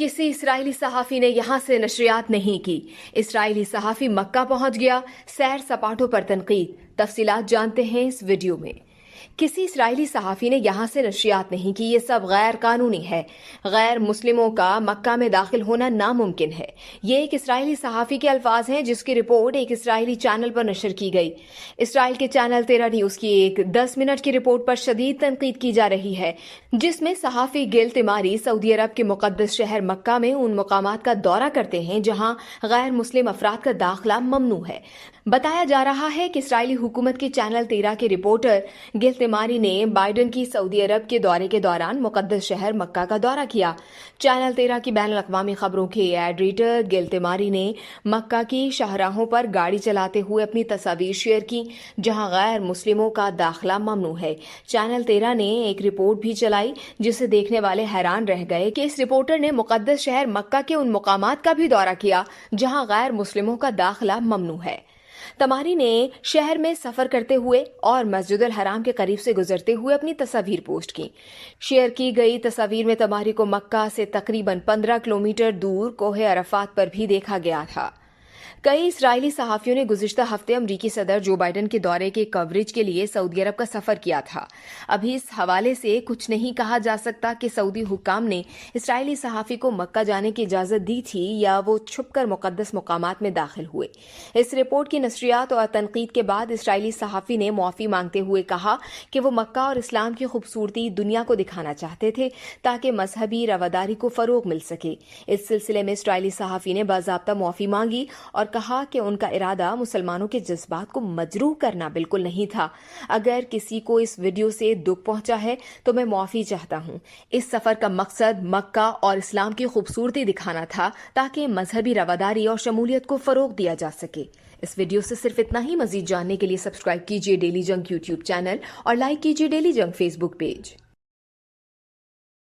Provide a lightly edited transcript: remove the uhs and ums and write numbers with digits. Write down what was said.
کسی اسرائیلی صحافی نے یہاں سے نشریات نہیں کی۔ اسرائیلی صحافی مکہ پہنچ گیا، سیر سپاٹوں پر تنقید۔ تفصیلات جانتے ہیں اس ویڈیو میں۔ کسی اسرائیلی صحافی نے یہاں سے نشریات نہیں کی، یہ سب غیر قانونی ہے۔ غیر مسلموں کا مکہ میں داخل ہونا ناممکن ہے۔ یہ ایک اسرائیلی صحافی کے الفاظ ہیں جس کی رپورٹ ایک اسرائیلی چینل پر نشر کی گئی۔ اسرائیل کے چینل 13 نیوز کی ایک 10 منٹ کی رپورٹ پر شدید تنقید کی جا رہی ہے، جس میں صحافی گل تیماری سعودی عرب کے مقدس شہر مکہ میں ان مقامات کا دورہ کرتے ہیں جہاں غیر مسلم افراد کا داخلہ ممنوع ہے۔ بتایا جا رہا ہے کہ اسرائیلی حکومت کے چینل 13 کے رپورٹر گل تیماری نے بائیڈن کی سعودی عرب کے دورے کے دوران مقدس شہر مکہ کا دورہ کیا۔ چینل 13 کی بین الاقوامی خبروں کے ایڈیٹر گل تیماری نے مکہ کی شاہراہوں پر گاڑی چلاتے ہوئے اپنی تصاویر شیئر کی جہاں غیر مسلموں کا داخلہ ممنوع ہے۔ چینل 13 نے ایک رپورٹ بھی چلائی جسے دیکھنے والے حیران رہ گئے کہ اس رپورٹر نے مقدس شہر مکہ کے ان مقامات کا بھی دورہ کیا جہاں غیر مسلموں کا داخلہ ممنوع ہے۔ تماری نے شہر میں سفر کرتے ہوئے اور مسجد الحرام کے قریب سے گزرتے ہوئے اپنی تصاویر پوسٹ کی۔ شیئر کی گئی تصاویر میں تماری کو مکہ سے تقریباً 15 کلومیٹر دور کوہ عرفات پر بھی دیکھا گیا تھا۔ کئی اسرائیلی صحافیوں نے گزشتہ ہفتے امریکی صدر جو بائیڈن کے دورے کے کوریج کے لیے سعودی عرب کا سفر کیا تھا۔ ابھی اس حوالے سے کچھ نہیں کہا جا سکتا کہ سعودی حکام نے اسرائیلی صحافی کو مکہ جانے کی اجازت دی تھی یا وہ چھپ کر مقدس مقامات میں داخل ہوئے۔ اس رپورٹ کی نشریات اور تنقید کے بعد اسرائیلی صحافی نے معافی مانگتے ہوئے کہا کہ وہ مکہ اور اسلام کی خوبصورتی دنیا کو دکھانا چاہتے تھے تاکہ مذہبی رواداری کو فروغ مل سکے۔ اس سلسلے میں اسرائیلی صحافی نے باضابطہ معافی مانگی اور کہا کہ ان کا ارادہ مسلمانوں کے جذبات کو مجروح کرنا بالکل نہیں تھا۔ اگر کسی کو اس ویڈیو سے دکھ پہنچا ہے تو میں معافی چاہتا ہوں۔ اس سفر کا مقصد مکہ اور اسلام کی خوبصورتی دکھانا تھا تاکہ مذہبی رواداری اور شمولیت کو فروغ دیا جا سکے۔ اس ویڈیو سے صرف اتنا ہی۔ مزید جاننے کے لیے سبسکرائب کیجیے ڈیلی جنگ یوٹیوب چینل اور لائک کیجیے ڈیلی جنگ فیس بک پیج۔